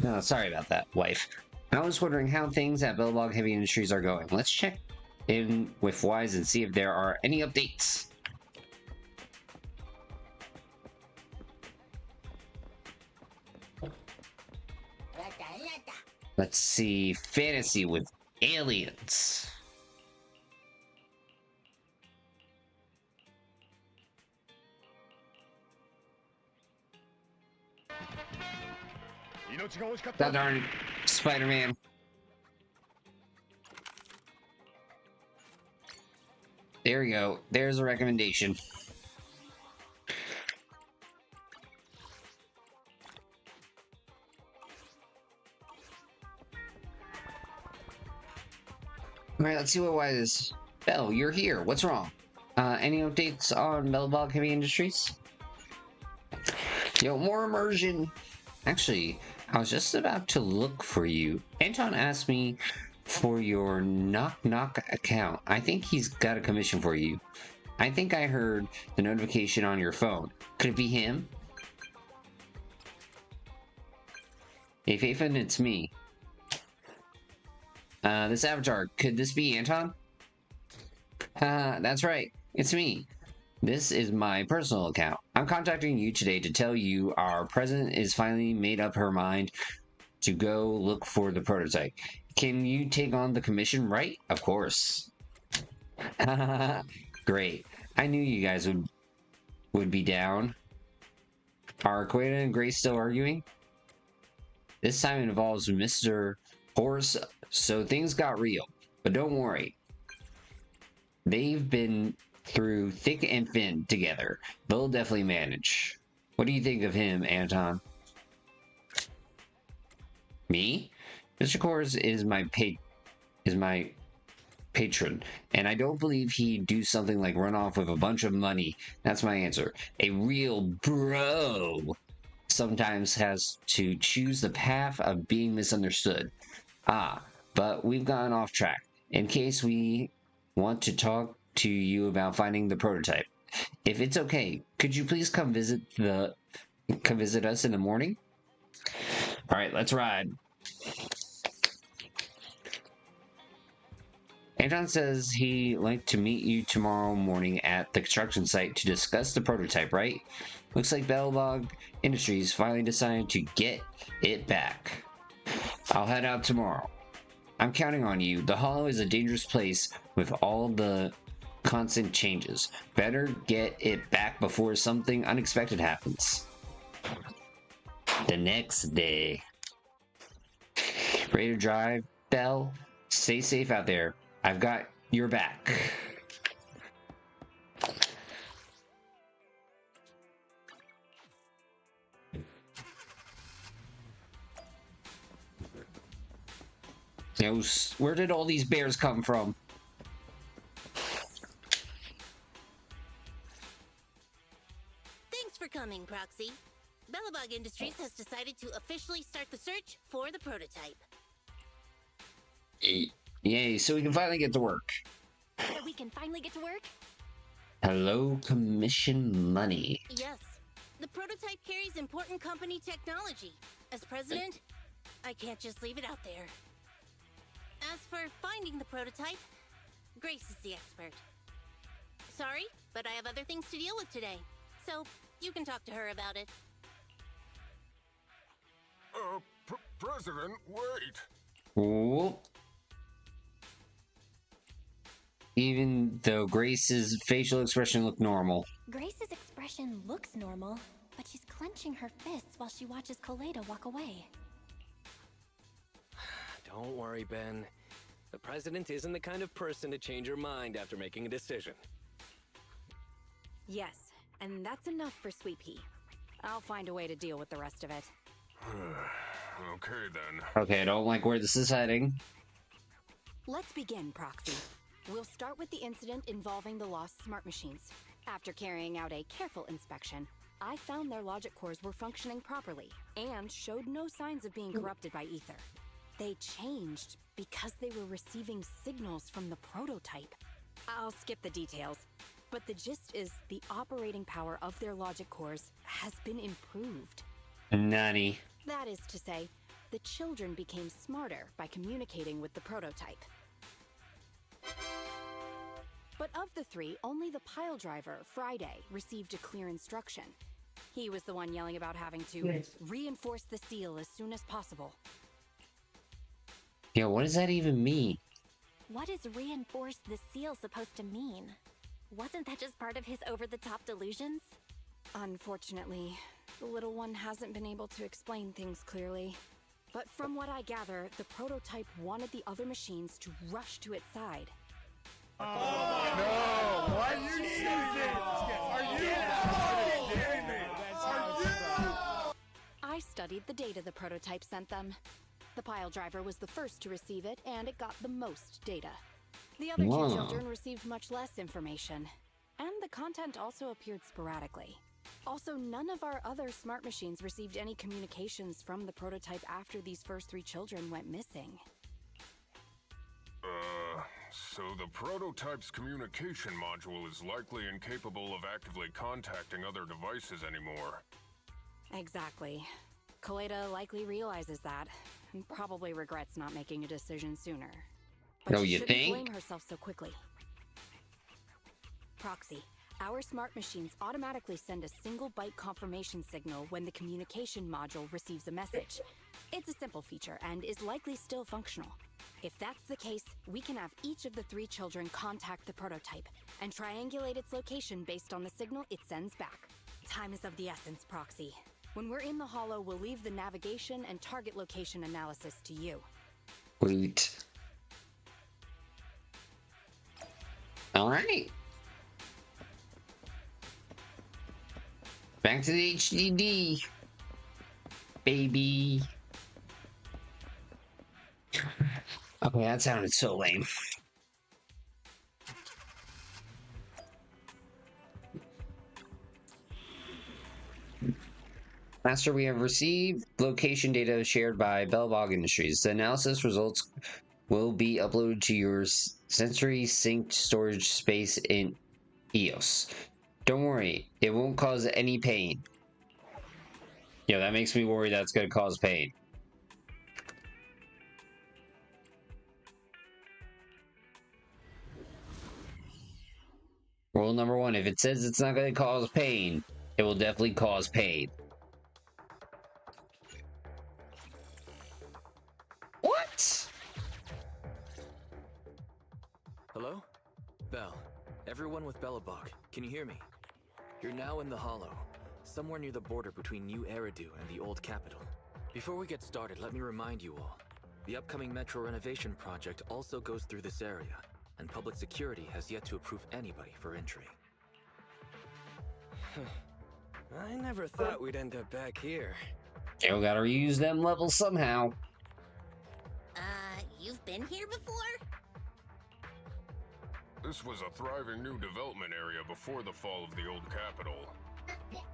Oh, sorry about that, wife. I was wondering how things at Bellbog Heavy Industries are going. Let's check in with Wise and see if there are any updates. Let's see, fantasy with aliens. That darn Spider-Man. There we go. There's a recommendation. Alright, let's see what Wise is. Bell, you're here. What's wrong? Any updates on Bellbog Heavy Industries? Yo, more immersion! Actually, I was just about to look for you. Anton asked me for your Knock Knock account. I think he's got a commission for you. I think I heard the notification on your phone. Could it be him? If Ethan, it's me. This avatar, could this be Anton? That's right. It's me. This is my personal account. I'm contacting you today to tell you our president is finally made up her mind to go look for the prototype. Can you take on the commission, right? Of course. Great. I knew you guys would be down. Are Queda and Grace still arguing? This time it involves Mr. Horse, so things got real. But don't worry. They've been through thick and thin together. They'll definitely manage. What do you think of him, Anton? Me? Mr. Kors is my patron, and I don't believe he'd do something like run off with a bunch of money. That's my answer. A real bro sometimes has to choose the path of being misunderstood. But we've gotten off track. In case we want to talk to you about finding the prototype. If it's okay, could you please come visit us in the morning? All right, let's ride. Anton says he'd like to meet you tomorrow morning at the construction site to discuss the prototype, right? Looks like Bellbog Industries finally decided to get it back. I'll head out tomorrow. I'm counting on you. The Hollow is a dangerous place with all the constant changes. Better get it back before something unexpected happens. The next day. Ready to drive, Bell? Stay safe out there. I've got your back. Yo, where did all these bears come from? Thanks for coming, Proxy. Bellabog Industries has decided to officially start the search for the prototype. Yay, so we can finally get to work. Hello, commission money. Yes. The prototype carries important company technology. As president, I can't just leave it out there. As for finding the prototype, Grace is the expert. Sorry, but I have other things to deal with today. So, you can talk to her about it. President, wait. Whoop. Even though Grace's facial expression looked normal. Grace's expression looks normal, but she's clenching her fists while she watches Koledo walk away. Don't worry, Ben. The president isn't the kind of person to change her mind after making a decision. Yes, and that's enough for Sweet Pea. I'll find a way to deal with the rest of it. Okay, then. Okay, I don't like where this is heading. Let's begin, Proxy. We'll start with the incident involving the lost smart machines. After carrying out a careful inspection, I found their logic cores were functioning properly and showed no signs of being corrupted by ether. They changed because they were receiving signals from the prototype. I'll skip the details, but the gist is the operating power of their logic cores has been improved. Nutty. That is to say, the children became smarter by communicating with the prototype. But of the three, only the pile driver, Friday, received a clear instruction. He was the one yelling about having to reinforce the seal as soon as possible. Yo, what does that even mean? What is reinforce the seal supposed to mean? Wasn't that just part of his over-the-top delusions? Unfortunately, the little one hasn't been able to explain things clearly. But from what I gather, the prototype wanted the other machines to rush to its side. No! Why you need it? Are you kidding me? I studied the data the prototype sent them. The pile driver was the first to receive it, and it got the most data. The other two children received much less information, and the content also appeared sporadically. Also, none of our other smart machines received any communications from the prototype after these first three children went missing. So the prototype's communication module is likely incapable of actively contacting other devices anymore. Exactly. Koleda likely realizes that, and probably regrets not making a decision sooner. But she shouldn't blame herself so quickly. Proxy, our smart machines automatically send a single byte confirmation signal when the communication module receives a message. It's a simple feature and is likely still functional. If that's the case, we can have each of the three children contact the prototype and triangulate its location based on the signal it sends back. Time is of the essence, Proxy. When we're in the Hollow, we'll leave the navigation and target location analysis to you. Sweet. All right. Back to the HDD, baby. Okay, that sounded so lame. Master, we have received location data shared by Bellbog Industries. The analysis results will be uploaded to your sensory synced storage space in EOS. Don't worry, it won't cause any pain. Yeah, that makes me worry that's going to cause pain. Rule number one, if it says it's not going to cause pain, it will definitely cause pain. What? Hello? Bell. Everyone with Bellabog, can you hear me? You're now in the Hollow, somewhere near the border between New Eridu and the old capital. Before we get started, let me remind you all, the upcoming metro renovation project also goes through this area, and public security has yet to approve anybody for entry. I never thought we'd end up back here. You gotta reuse them levels somehow. You've been here before? This was a thriving new development area before the fall of the old capital.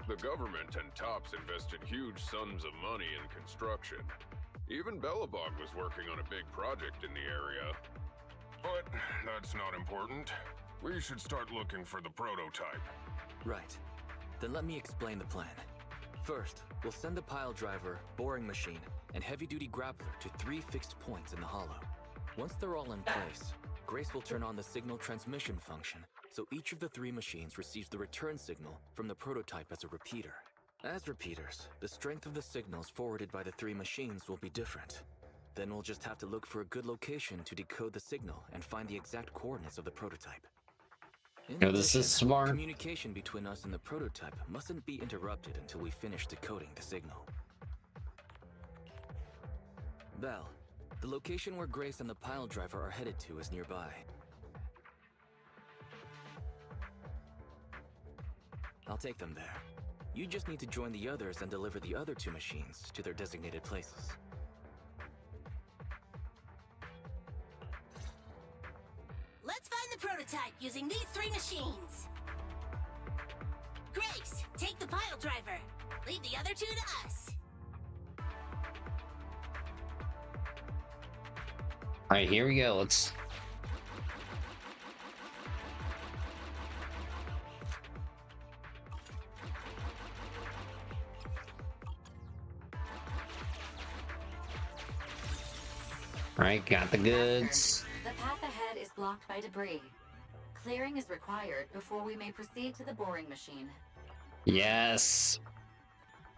The government and TOPS invested huge sums of money in construction. Even Bellabog was working on a big project in the area. But that's not important. We should start looking for the prototype. Right. Then let me explain the plan. First, we'll send the pile driver, boring machine, and heavy-duty grappler to 3 fixed points in the Hollow. Once they're all in place, Grace will turn on the signal transmission function, so each of the 3 machines receives the return signal from the prototype as a repeater. As repeaters, the strength of the signals forwarded by the 3 machines will be different. Then we'll just have to look for a good location to decode the signal and find the exact coordinates of the prototype. This is smart. Communication between us and the prototype mustn't be interrupted until we finish decoding the signal. Bell, the location where Grace and the pile driver are headed to is nearby. I'll take them there. You just need to join the others and deliver the other 2 machines to their designated places. Let's find the prototype using these 3 machines. Grace, take the pile driver. Leave the other 2 to us. Alright, here we go. Let's... Right, got the goods. The path ahead is blocked by debris. Clearing is required before we may proceed to the boring machine. Yes.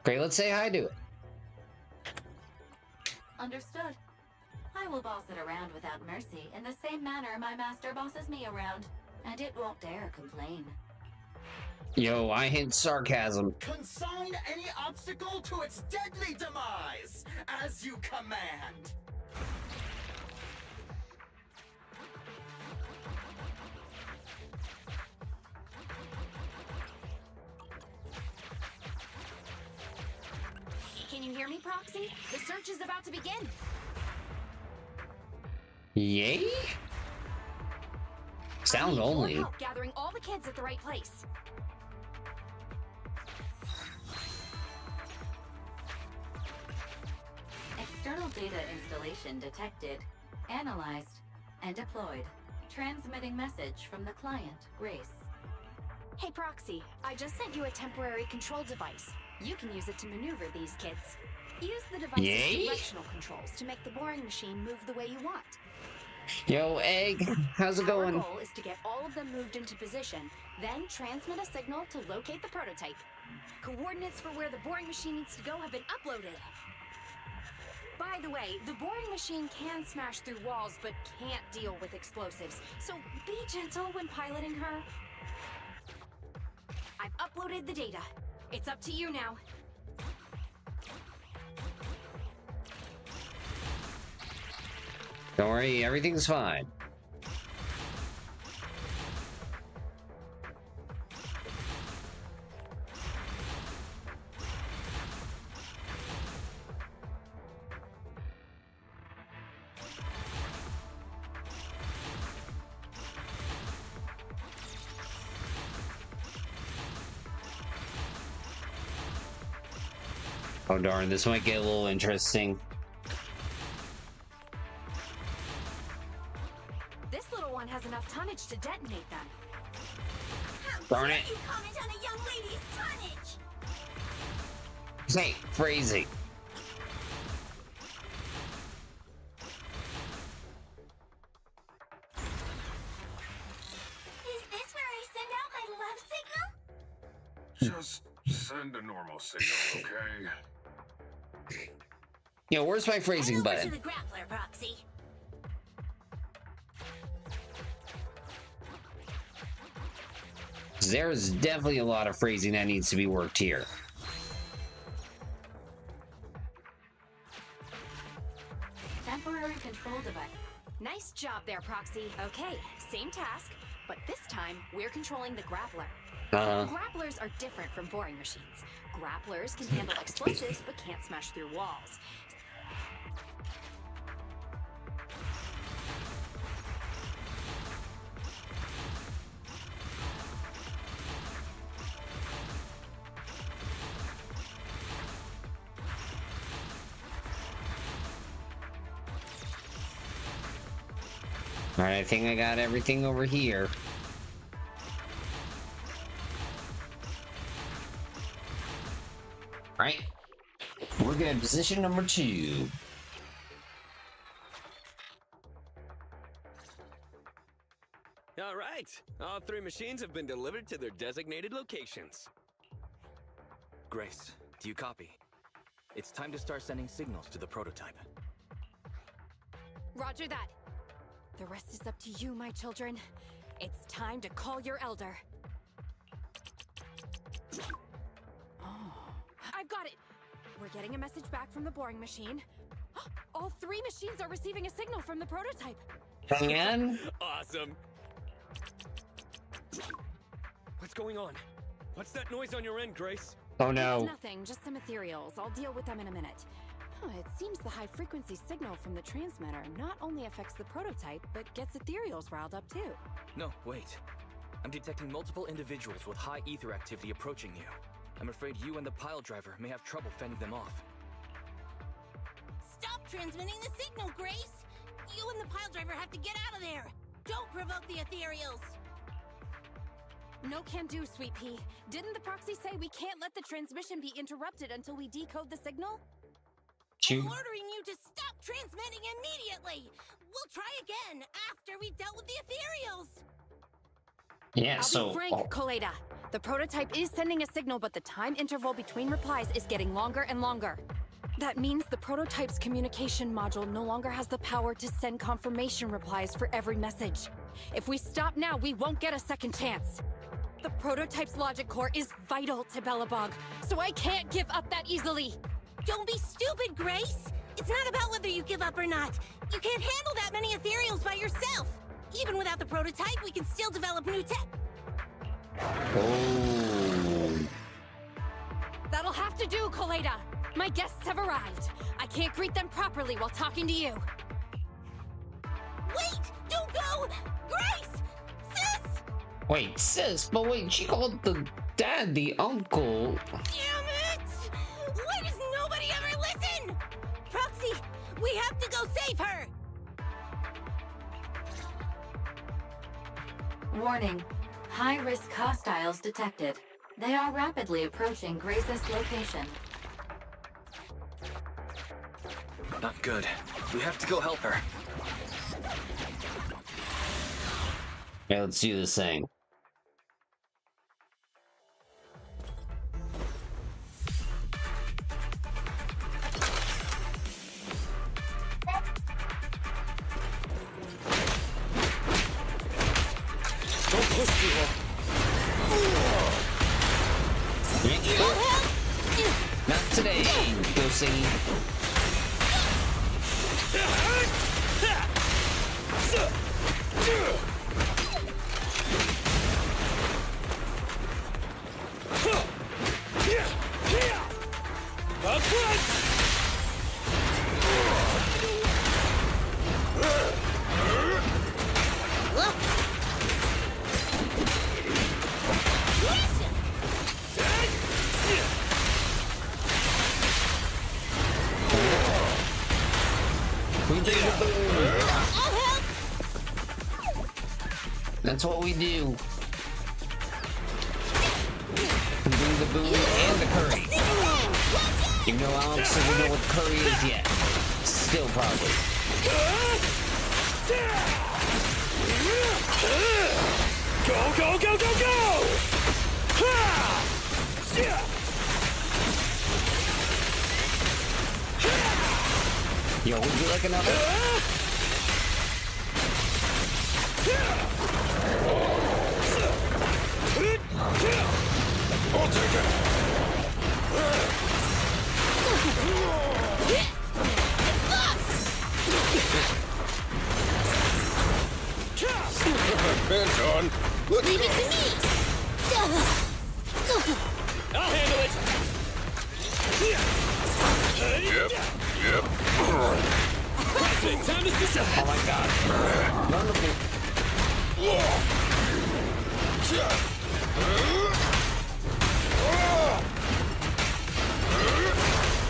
Great, let's say hi to it. Understood. I will boss it around without mercy in the same manner my master bosses me around, and it won't dare complain. Yo, I hint sarcasm. Consign any obstacle to its deadly demise, as you command. Can you hear me, Proxy? The search is about to begin. Yay? Sound only. Help gathering all the kids at the right place. External data installation detected, analyzed, and deployed. Transmitting message from the client, Grace. Hey, Proxy, I just sent you a temporary control device. You can use it to maneuver these kids. Use the device's Yay? directional controls to make the boring machine move the way you want. Yo, Egg, how's it going? Our goal is to get all of them moved into position, then transmit a signal to locate the prototype. Coordinates for where the boring machine needs to go have been uploaded. By the way, the boring machine can smash through walls, but can't deal with explosives, so be gentle when piloting her. I've uploaded the data. It's up to you now. Don't worry, everything's fine. Oh darn, this might get a little interesting. This little one has enough tonnage to detonate them. Darn it. You comment on a young lady's tonnage! Say, phrasing. Is this where I send out my love signal? Just send a normal signal, okay? Yo, where's my phrasing Head over button? to the grappler, Proxy. There's definitely a lot of phrasing that needs to be worked here. Temporary control device. Nice job there, Proxy. Okay, same task, but this time we're controlling the grappler. Grapplers are different from boring machines. Grapplers can handle explosives but can't smash through walls. Alright, I think I got everything over here. Alright. We're good. Position number 2. All right. All 3 machines have been delivered to their designated locations. Grace, do you copy? It's time to start sending signals to the prototype. Roger that. The rest is up to you, my children. It's time to call your elder. Oh, I've got it! We're getting a message back from the boring machine. All 3 machines are receiving a signal from the prototype. Hang on. Awesome. What's going on? What's that noise on your end, Grace? Oh no. It's nothing, just some Ethereals. I'll deal with them in a minute. It seems the high-frequency signal from the transmitter not only affects the prototype, but gets Ethereals riled up too. No, wait. I'm detecting multiple individuals with high ether activity approaching you. I'm afraid you and the pile driver may have trouble fending them off. Stop transmitting the signal, Grace! You and the pile driver have to get out of there! Don't provoke the Ethereals! No can do, Sweet Pea. Didn't the proxy say we can't let the transmission be interrupted until we decode the signal? Shoot. I'm ordering you to stop transmitting immediately. We'll try again after we've dealt with the Ethereals. Yeah, I'll be frank, Coleda. The prototype is sending a signal, but the time interval between replies is getting longer and longer. That means the prototype's communication module no longer has the power to send confirmation replies for every message. If we stop now, we won't get a second chance. The prototype's logic core is vital to Belobog, so I can't give up that easily. Don't be stupid, Grace. It's not about whether you give up or not. You can't handle that many Ethereals by yourself. Even without the prototype, we can still develop new tech. Oh. That'll have to do, Coleda. My guests have arrived. I can't greet them properly while talking to you. Wait! Don't go! Grace! Sis! Wait, sis, but wait, she called the dad the uncle. Damn it! Why does nobody ever listen? Proxy, we have to go save her! Warning. High-risk hostiles detected. They are rapidly approaching Grace's location. Not good. We have to go help her. Yeah, let's do this thing. Don't push too hard. Not today, Ghosty. That's what we do. We do the boom and the curry. Even though I don't know what curry is yet. Still probably. Go, go, go, go, go! Yo, would you like another? I'll take it. Benton, let's Leave go. it to me! I'll handle it. Yep. Time to sit down. Oh my god. Wonderful.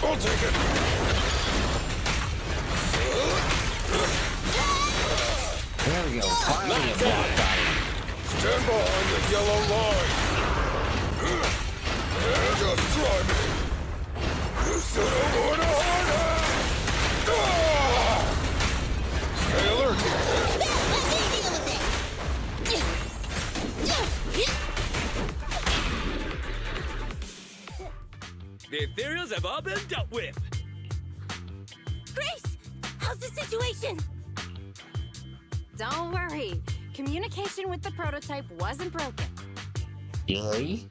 I'll take it. There we go. Finally a block got him. Stand behind the yellow line. Just try me. You should have worn harder. Stay alert. The Ethereals have all been dealt with. Grace! How's the situation? Don't worry. Communication with the prototype wasn't broken. Really?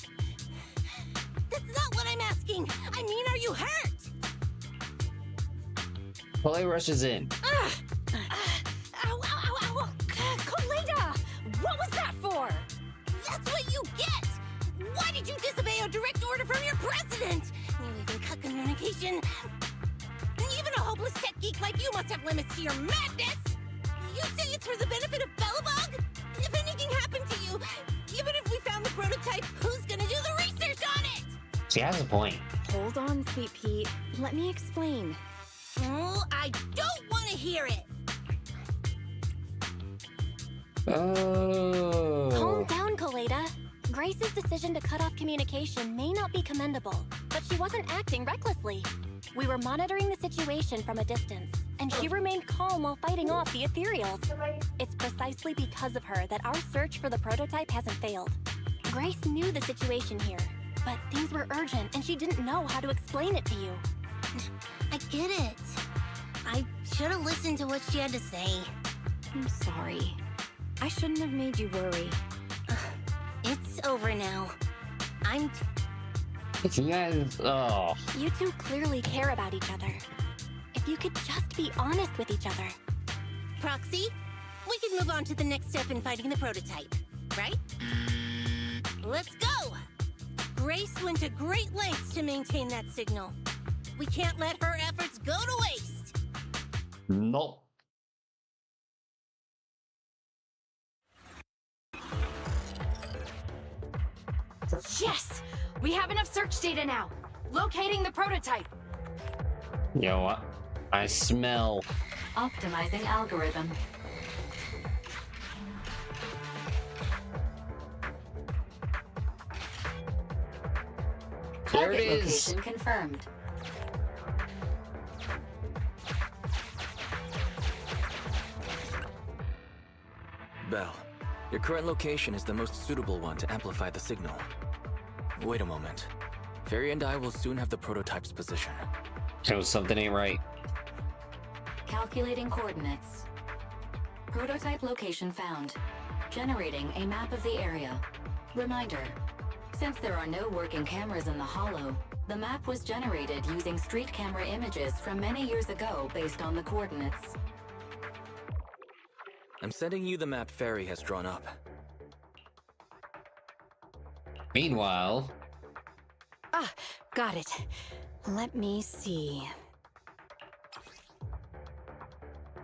That's not what I'm asking! I mean, are you hurt? Play rushes in. Ow, ow, ow, ow! Coleda! What was that for? That's what you get! Why did you disobey a direct order from your president? You even cut communication. Even a hopeless tech geek like you must have limits to your madness! You say it's for the benefit of Belobog? If anything happened to you, even if we found the prototype, who's gonna do the research on it? She has a point. Hold on, Sweet Pea. Let me explain. Oh, I don't want to hear it! Oh. Calm down, Coleda. Grace's decision to cut off communication may not be commendable, but she wasn't acting recklessly. We were monitoring the situation from a distance, and she remained calm while fighting off the Ethereals. It's precisely because of her that our search for the prototype hasn't failed. Grace knew the situation here, but things were urgent and she didn't know how to explain it to you. I get it. I should have listened to what she had to say. I'm sorry. I shouldn't have made you worry. It's over now. You guys, oh. You two clearly care about each other. If you could just be honest with each other. Proxy, we can move on to the next step in fighting the prototype, right? Let's go! Grace went to great lengths to maintain that signal. We can't let her efforts go to waste. Nope. Yes! We have enough search data now. Locating the prototype. You know what? I smell. Optimizing algorithm. There it Target is. location confirmed. Belle, your current location is the most suitable one to amplify the signal. Wait a moment. Fairy and I will soon have the prototype's position. So something ain't right. Calculating coordinates. Prototype location found. Generating a map of the area. Reminder. Since there are no working cameras in the Hollow, the map was generated using street camera images from many years ago based on the coordinates. I'm sending you the map Fairy has drawn up. Meanwhile, Got it. Let me see.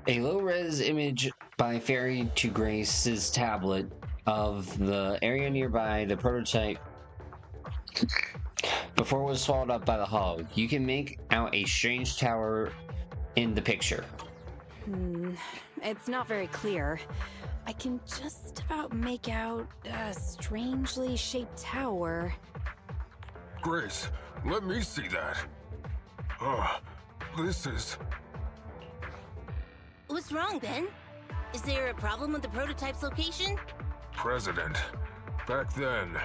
a low-res image by Fairy to Grace's tablet of the area nearby the prototype before it was swallowed up by the Hollow. You can make out a strange tower in the picture. It's not very clear. I can just about make out a strangely shaped tower. Grace, let me see that. This is... What's wrong, Ben? Is there a problem with the prototype's location? President. Back then,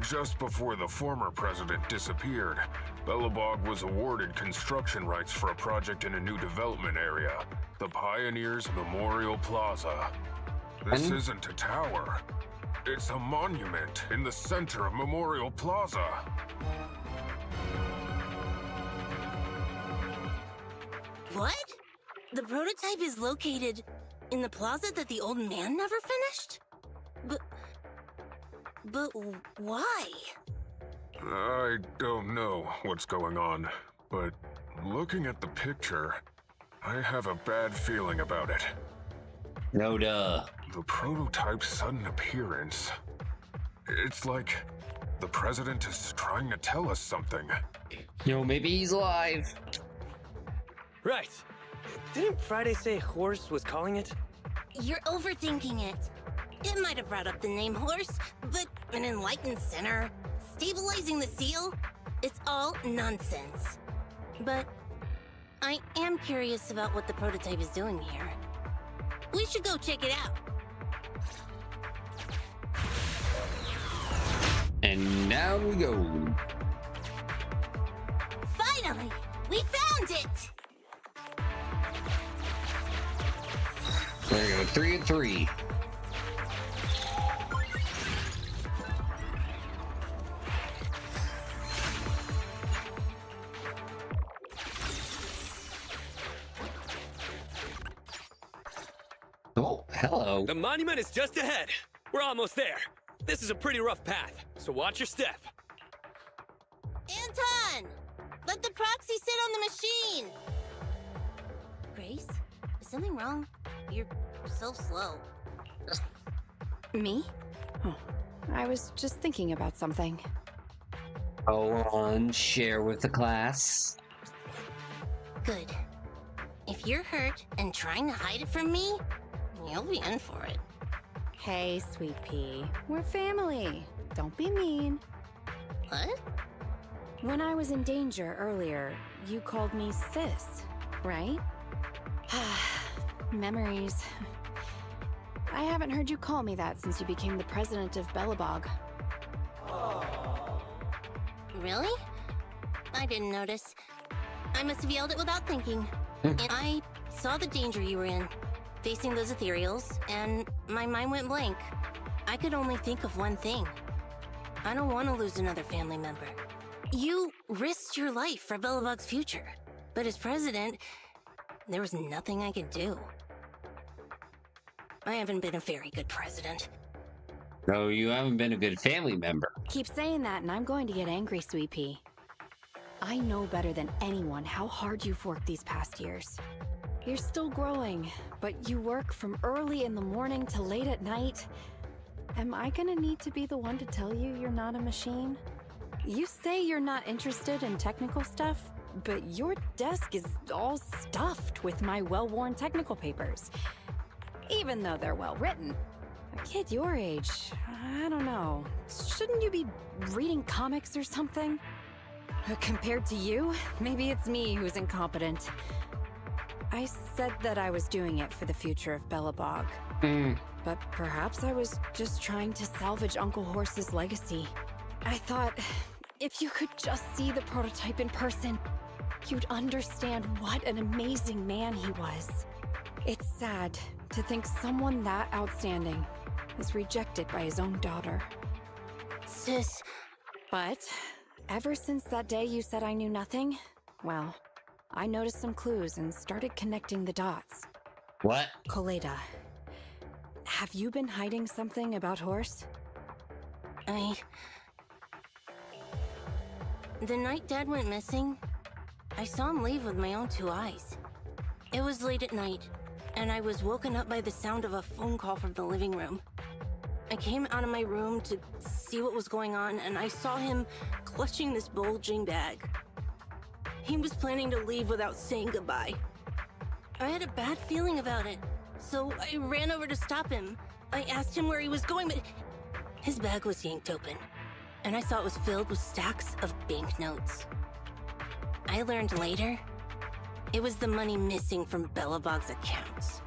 just before the former president disappeared, Belobog was awarded construction rights for a project in a new development area, the Pioneers Memorial Plaza. This isn't a tower. It's a monument in the center of Memorial Plaza. What? The prototype is located in the plaza that the old man never finished? But why? I don't know what's going on, but looking at the picture, I have a bad feeling about it. No duh. The prototype's sudden appearance. It's like the president is trying to tell us something. Yo, maybe he's alive. Right. Didn't Friday say Horse was calling it? You're overthinking it. It might have brought up the name Horse, but an enlightened center, stabilizing the seal, it's all nonsense. But I am curious about what the prototype is doing here. We should go check it out. And now we go. Finally! We found it! We're gonna go 3 and 3. Oh, hello. The monument is just ahead. We're almost there. This is a pretty rough path, so watch your step. Anton! Let the proxy sit on the machine! Grace? Is something wrong? You're so slow. Me? Oh, I was just thinking about something. Go on, share with the class. Good. If you're hurt and trying to hide it from me, you'll be in for it. Hey, Sweet Pea. We're family. Don't be mean. What? When I was in danger earlier, you called me sis, right? Memories. I haven't heard you call me that since you became the president of Belobog. Really? I didn't notice. I must have yelled it without thinking. And I saw the danger you were in, facing those Ethereals, and my mind went blank. I could only think of one thing. I don't want to lose another family member. You risked your life for Belobog's future, but as president, there was nothing I could do. I haven't been a very good president. No, you haven't been a good family member. Keep saying that and I'm going to get angry, Sweet Pea. I know better than anyone how hard you've worked these past years. You're still growing, but you work from early in the morning to late at night. Am I gonna need to be the one to tell you you're not a machine? You say you're not interested in technical stuff, but your desk is all stuffed with my well-worn technical papers. Even though they're well written. A kid your age, I don't know. Shouldn't you be reading comics or something? Compared to you, maybe it's me who's incompetent. I said that I was doing it for the future of Belobog. But perhaps I was just trying to salvage Uncle Horse's legacy. I thought, if you could just see the prototype in person, you'd understand what an amazing man he was. It's sad to think someone that outstanding is rejected by his own daughter. Sis. But ever since that day you said I knew nothing, well, I noticed some clues and started connecting the dots. What? Koleda, have you been hiding something about Horse? The night Dad went missing, I saw him leave with my own two eyes. It was late at night, and I was woken up by the sound of a phone call from the living room. I came out of my room to see what was going on, and I saw him clutching this bulging bag. He was planning to leave without saying goodbye. I had a bad feeling about it, so I ran over to stop him. I asked him where he was going, but his bag was yanked open, and I saw it was filled with stacks of banknotes. I learned later, it was the money missing from Belobog's accounts.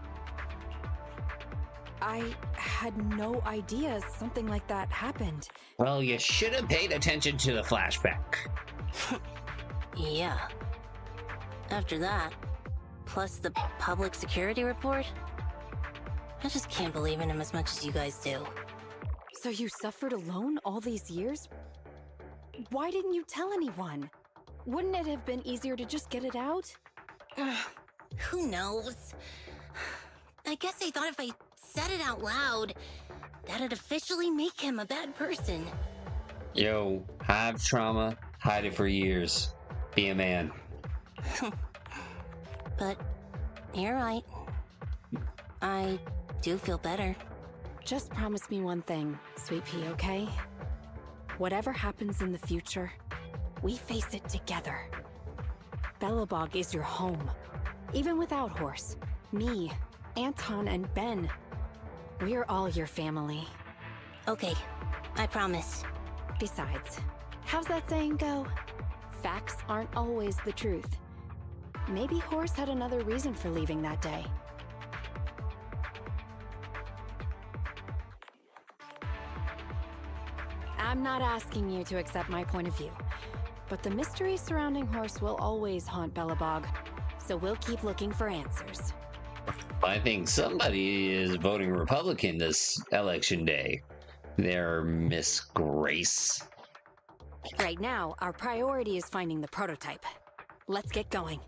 I had no idea something like that happened. Well, you should have paid attention to the flashback. Yeah. After that, plus the public security report, I just can't believe in him as much as you guys do. So you suffered alone all these years? Why didn't you tell anyone? Wouldn't it have been easier to just get it out? Who knows? I guess I thought if I said it out loud, that'd officially make him a bad person. Yo, have trauma, hide it for years. Be a man. But you're right. I do feel better. Just promise me one thing, Sweet Pea, okay? Whatever happens in the future, we face it together. Belobog is your home. Even without Horse, me, Anton, and Ben, we're all your family. Okay, I promise. Besides, how's that saying go? Facts aren't always the truth. Maybe Horse had another reason for leaving that day. I'm not asking you to accept my point of view, but the mystery surrounding Horse will always haunt Belobog, so we'll keep looking for answers. I think somebody is voting Republican this election day. They're Miss Grace. Right now, our priority is finding the prototype. Let's get going.